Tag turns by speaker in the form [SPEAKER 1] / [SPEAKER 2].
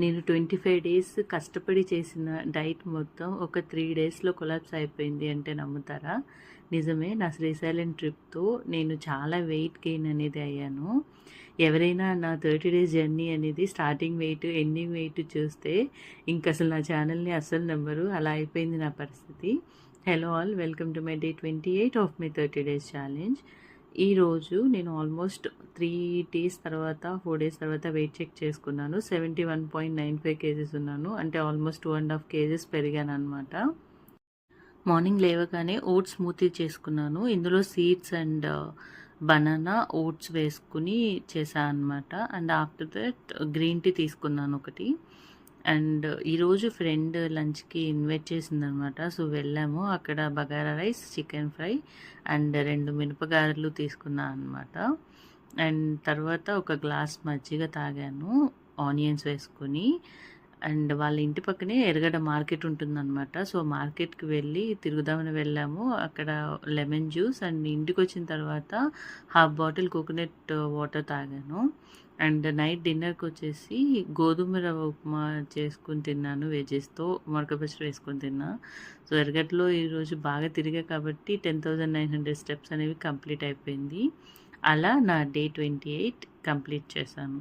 [SPEAKER 1] నేను 25 డేస్ కష్టపడి చేసిన డైట్ మొత్తం ఒక 3 డేస్‌లో కొలాప్స్ అయిపోయింది అంటే నమ్ముతారా? నిజమే. నా శ్రీశైలం ట్రిప్‌తో నేను చాలా వెయిట్ గెయిన్ అనేది అయ్యాను. ఎవరైనా నా 30 డేస్ జర్నీ అనేది స్టార్టింగ్ వెయిట్, ఎండింగ్ వెయిట్ చూస్తే ఇంకసలు నా ఛానల్‌ని అస్సలు నమ్మరు. అలా అయిపోయింది నా పరిస్థితి. Hello all, welcome to my day 28 of my 30 days challenge. ఈరోజు నేను ఆల్మోస్ట్ 3 డేస్ తర్వాత 4 డేస్ తర్వాత వెయిట్ చెక్ చేసుకున్నాను. 71.95 కేజీస్ ఉన్నాను. అంటే ఆల్మోస్ట్ 2.5 కేజీస్ పెరిగాను అనమాట. మార్నింగ్ లేవగానే ఓట్స్ స్మూతీ చేసుకున్నాను. ఇందులో సీడ్స్ అండ్ బనానా, ఓట్స్ వేసుకుని చేశాను అనమాట. And after that green tea తీసుకున్నాను ఒకటి. అండ్ ఈరోజు ఫ్రెండ్ లంచ్కి ఇన్వైట్ చేసిందనమాట. సో వెళ్ళాము. అక్కడ bagara rice, chicken fry and 2 మినపగారెలు తీసుకున్నాను అనమాట. అండ్ తర్వాత ఒక గ్లాస్ మజ్జిగ తాగాను ఆనియన్స్ వేసుకొని. అండ్ వాళ్ళ ఇంటి పక్కనే ఎర్రగడ్డ మార్కెట్ ఉంటుందన్నమాట. సో మార్కెట్కి వెళ్ళి తిరుగుదామని వెళ్ళాము. అక్కడ లెమన్ జ్యూస్ అండ్ ఇంటికి వచ్చిన తర్వాత హాఫ్ బాటిల్ కోకోనట్ వాటర్ తాగాను. అండ్ నైట్ డిన్నర్కి వచ్చేసి గోధుమ రవ్వ ఉప్మా చేసుకుని తిన్నాను వెజెస్తో. మరకపచ్చడి వేసుకొని తిన్నా. సో ఎర్రగడ్డలో ఈరోజు బాగా తిరిగా కాబట్టి 10,900 స్టెప్స్ అనేవి కంప్లీట్ అయిపోయింది. అలా నా డే 28 కంప్లీట్ చేశాను.